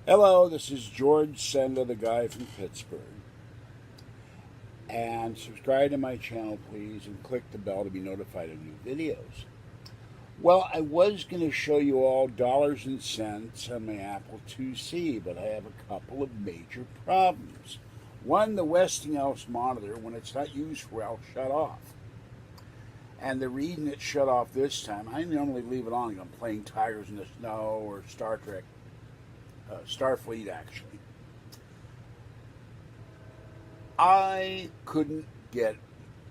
Hello, this is George Senda, the guy from Pittsburgh. And subscribe to my channel, please, and click the bell to be notified of new videos. Well, I was going to show you all dollars and cents on my Apple IIc, but I have a couple of major problems. One, the Westinghouse monitor, when it's not used well, shut off. And the reason it shut off this time, I normally leave it on when I'm playing Tigers in the Snow or Star Trek. Starfleet, actually. I couldn't get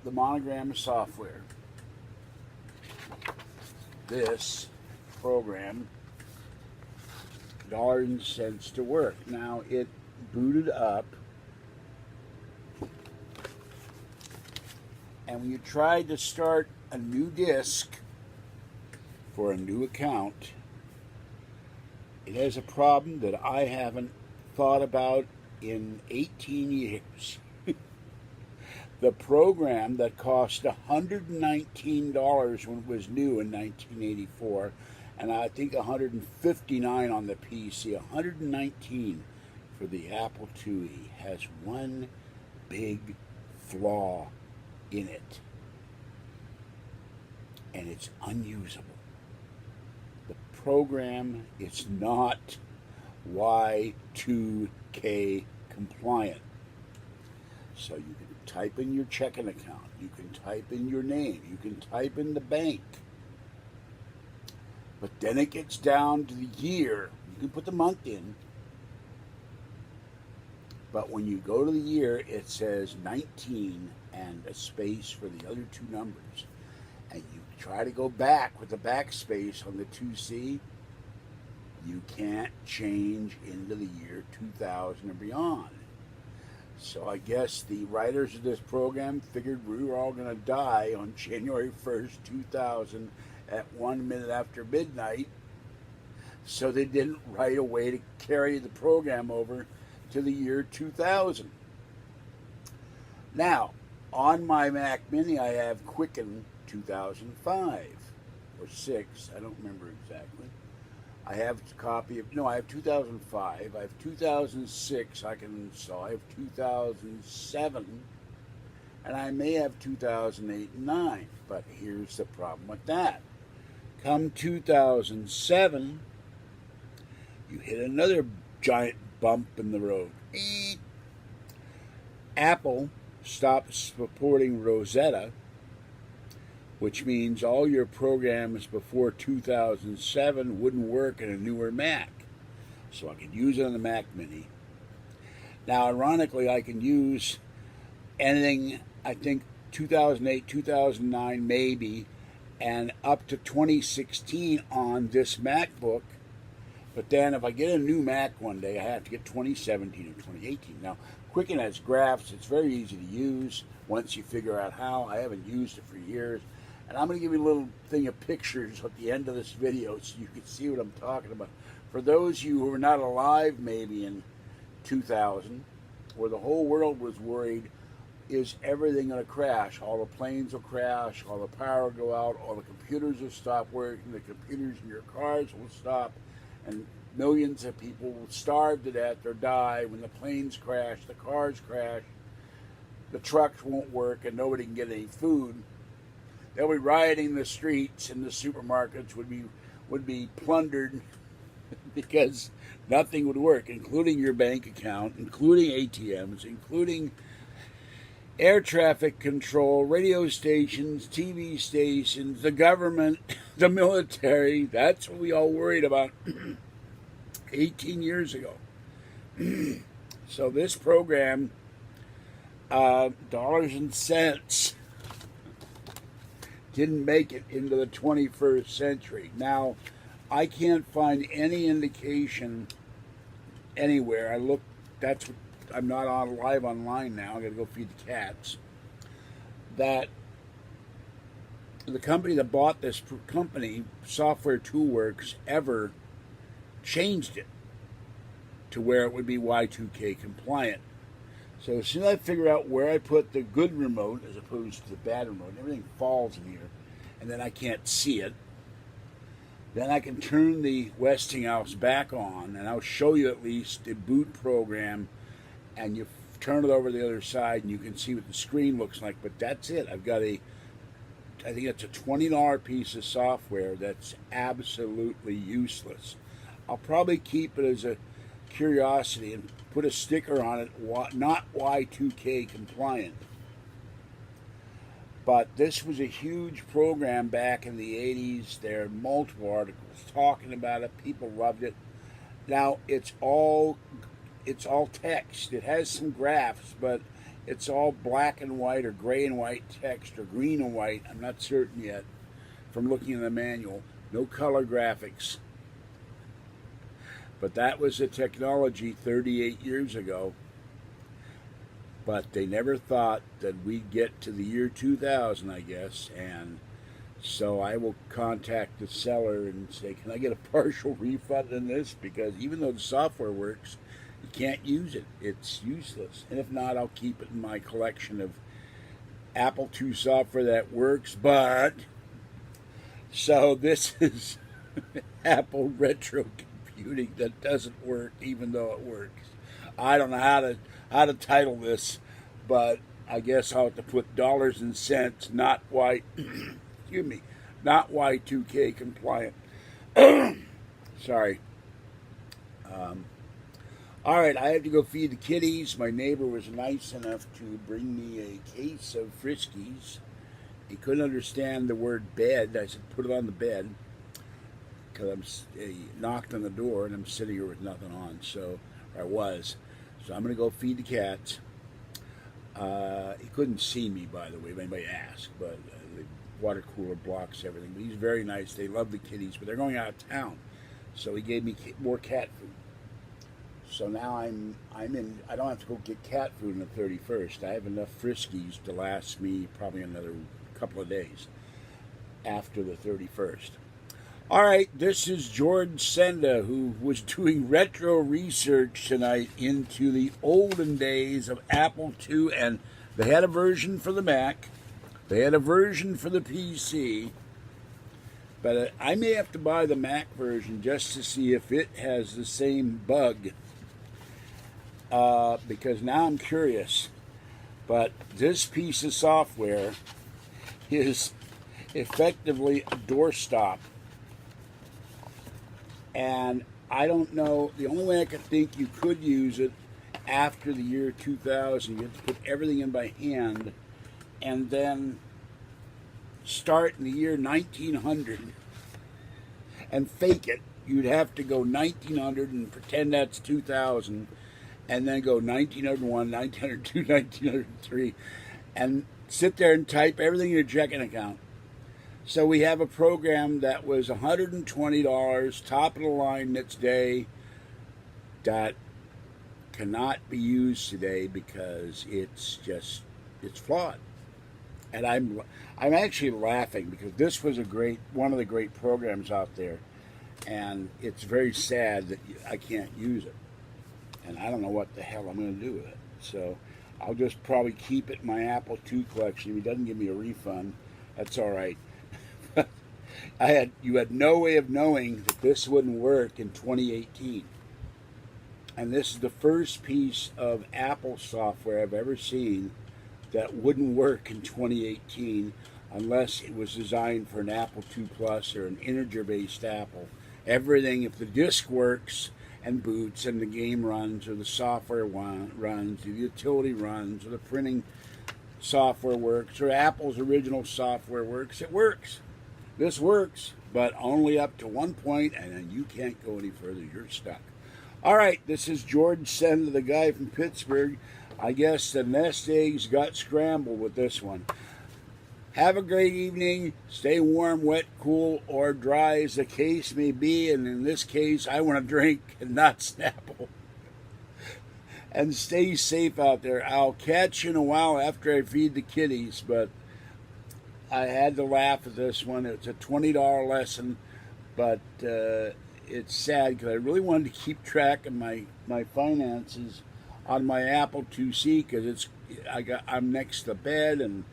the Monogram software, this program, dollars and cents, to work. Now, it booted up, and when you tried to start a new disk for a new account, it has a problem that I haven't thought about in 18 years. The program that cost $119 when it was new in 1984, and I think $159 on the PC, $119 for the Apple IIe, has one big flaw in it, and it's unusable. The program is not Y2K compliant. So you can type in your checking account, you can type in your name, you can type in the bank, but then it gets down to the year. You can put the month in, but when you go to the year, it says 19 and a space for the other two numbers. And you try to go back with the backspace on the 2C, you can't change into the year 2000 or beyond. So I guess the writers of this program figured we were all going to die on January 1st, 2000 at 1 minute after midnight. So they didn't write a way to carry the program over to the year 2000. Now, on my Mac Mini, I have Quicken 2005 or 6, I don't remember exactly. I have a copy of, no, I have 2005, I have 2006 I can install, I have 2007, and I may have 2008 and 9, but here's the problem with that. Come 2007, you hit another giant bump in the road. Apple stopped supporting Rosetta, which means all your programs before 2007 wouldn't work in a newer Mac. So I could use it on the Mac Mini. Now, ironically, I can use anything, I think 2008, 2009 maybe, and up to 2016 on this MacBook. But then if I get a new Mac one day, I have to get 2017 or 2018. Now, Quicken has graphs. It's very easy to use once you figure out how. I haven't used it for years. And I'm going to give you a little thing of pictures at the end of this video so you can see what I'm talking about. For those of you who were not alive maybe in 2000, where the whole world was worried, is everything going to crash? All the planes will crash, all the power will go out, all the computers will stop working, the computers in your cars will stop, and millions of people will starve to death or die when the planes crash, the cars crash, the trucks won't work, and nobody can get any food. They'll be rioting the streets, and the supermarkets would be plundered because nothing would work, including your bank account, including ATMs, including air traffic control, radio stations, TV stations, the government, the military. That's what we all worried about 18 years ago. So this program, dollars and cents, didn't make it into the 21st century. Now, I can't find any indication anywhere. I looked, I'm not on live online now. I got to go feed the cats. That the company that bought this company, Software Toolworks, ever changed it to where it would be Y2K compliant. So as soon as I figure out where I put the good remote as opposed to the bad remote, everything falls in here, and then I can't see it. Then I can turn the Westinghouse back on, and I'll show you at least the boot program, and you turn it over to the other side, and you can see what the screen looks like. But that's it. I've got I think it's a $20 piece of software that's absolutely useless. I'll probably keep it as a curiosity and put a sticker on it, not Y2K compliant. But this was a huge program back in the 80s. There are multiple articles talking about it. People loved it. Now it's all text. It has some graphs, but it's all black and white or gray and white text or green and white. I'm not certain yet from looking in the manual. No color graphics. But that was the technology 38 years ago. But they never thought that we'd get to the year 2000, I guess. And so I will contact the seller and say, can I get a partial refund on this? Because even though the software works, you can't use it. It's useless. And if not, I'll keep it in my collection of Apple II software that works. But, so this is Apple retro computing that doesn't work even though it works. I don't know how to title this, but I guess I'll have to put dollars and cents, not excuse me, not Y2K compliant. Sorry. All right, I have to go feed the kitties. My neighbor was nice enough to bring me a case of Friskies. He couldn't understand the word bed. I said, put it on the bed, because he knocked on the door and I'm sitting here with nothing on. So I was. So I'm going to go feed the cats. He couldn't see me, by the way, if anybody asked, but the water cooler blocks everything. But he's very nice. They love the kitties, but they're going out of town. So he gave me more cat food. So now I'm in. I don't have to go get cat food on the 31st. I have enough Friskies to last me probably another couple of days after the 31st. All right, this is George Senda, who was doing retro research tonight into the olden days of Apple II, and they had a version for the Mac, they had a version for the PC, but I may have to buy the Mac version just to see if it has the same bug, because now I'm curious. But this piece of software is effectively a doorstop. And I don't know, the only way I could think you could use it after the year 2000, you have to put everything in by hand, and then start in the year 1900 and fake it. You'd have to go 1900 and pretend that's 2000, and then go 1901, 1902, 1903, and sit there and type everything in your checking account. So we have a program that was $120, top of the line next day, that cannot be used today because it's flawed. And I'm actually laughing because this was one of the great programs out there, and it's very sad that I can't use it. And I don't know what the hell I'm going to do with it. So I'll just probably keep it in my Apple II collection. If he doesn't give me a refund, that's all right. You had no way of knowing that this wouldn't work in 2018. And this is the first piece of Apple software I've ever seen that wouldn't work in 2018 unless it was designed for an Apple II Plus or an integer-based Apple. Everything, if the disk works and boots and the game runs or the software runs, the utility runs, or the printing software works, or Apple's original software works, it works. This works, but only up to one point, and then you can't go any further. You're stuck. All right, this is George Senda, the guy from Pittsburgh. I guess the nest eggs got scrambled with this one. Have a great evening. Stay warm, wet, cool, or dry as the case may be. And in this case, I want to drink and not Snapple. And stay safe out there. I'll catch you in a while after I feed the kitties, but I had to laugh at this one. It's a $20 lesson, but it's sad because I really wanted to keep track of my finances on my Apple IIc because I'm next to the bed, and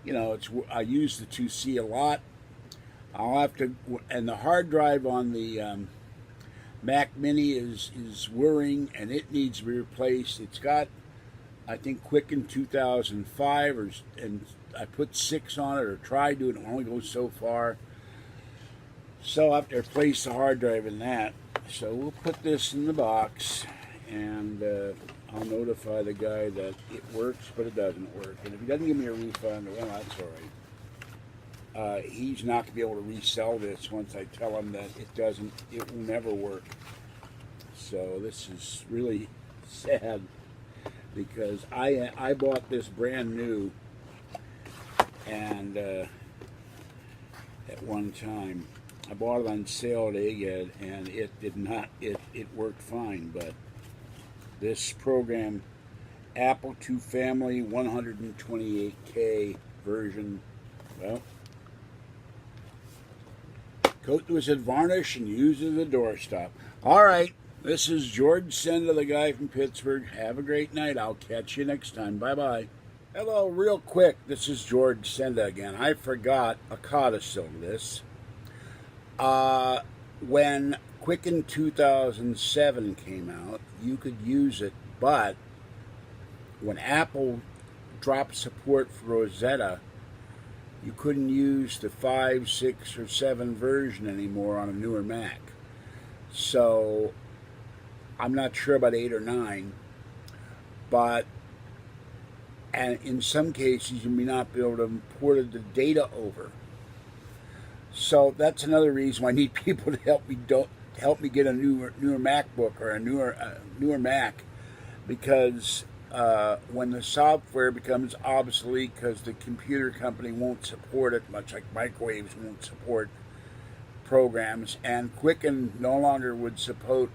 I use the IIc a lot. I'll have to, and the hard drive on the Mac Mini is whirring, and it needs to be replaced. It's got, I think, Quicken 2005, and I put 6 on it, or tried to, and it only goes so far. So I have to replace the hard drive in that. So we'll put this in the box, and I'll notify the guy that it works, but it doesn't work. And if he doesn't give me a refund, well, that's all right. He's not going to be able to resell this once I tell him that it will never work. So this is really sad, because I bought this brand new, and at one time I bought it on sale at Egghead, and it did not, it worked fine. But this program, Apple II Family 128K version, well, coat was at varnish and used as a doorstop. All right, this is George Senda, the guy from Pittsburgh. Have a great night. I'll catch you next time. Bye-bye. Hello, real quick. This is George Senda again. I forgot a codicil to this. When Quicken 2007 came out, you could use it, but when Apple dropped support for Rosetta, you couldn't use the 5, 6, or 7 version anymore on a newer Mac. So I'm not sure about 8 or 9, but and in some cases you may not be able to import the data over. So that's another reason why I need people to help me get a newer MacBook or a newer Mac, because when the software becomes obsolete because the computer company won't support it, much like microwaves won't support programs, and Quicken no longer would support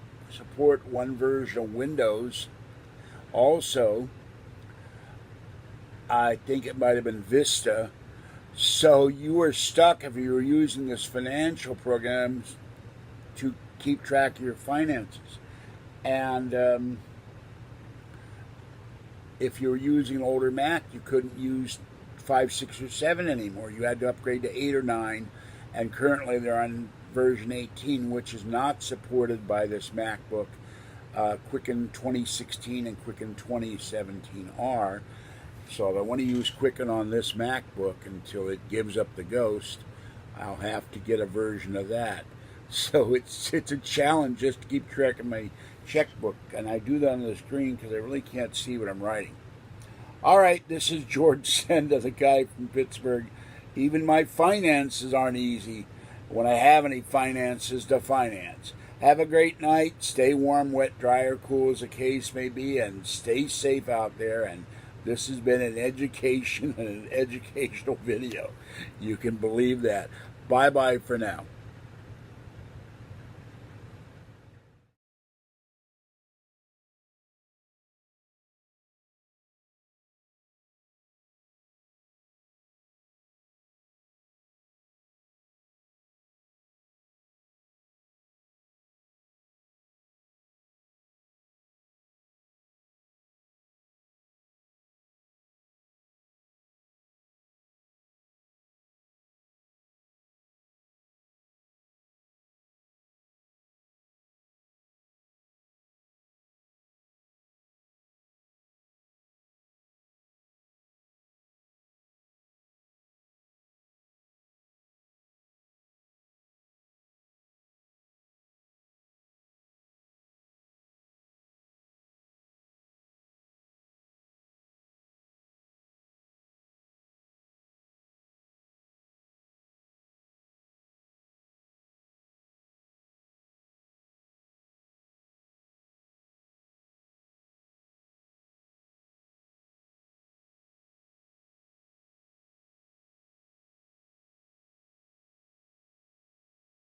one version of Windows. Also, I think it might have been Vista. So you were stuck if you were using this financial programs to keep track of your finances. And if you were using an older Mac, you couldn't use 5, 6, or 7 anymore. You had to upgrade to 8 or 9. And currently they're on version 18, which is not supported by this MacBook. Quicken 2016 and Quicken 2017 are. So if I want to use Quicken on this MacBook until it gives up the ghost, I'll have to get a version of that. So it's a challenge just to keep track of my checkbook, and I do that on the screen because I really can't see what I'm writing. All right, this is George Senda, the guy from Pittsburgh. Even my finances aren't easy when I have any finances to finance. Have a great night. Stay warm, wet, dry, or cool as the case may be, and stay safe out there. And this has been an education and an educational video. You can believe that. Bye-bye for now.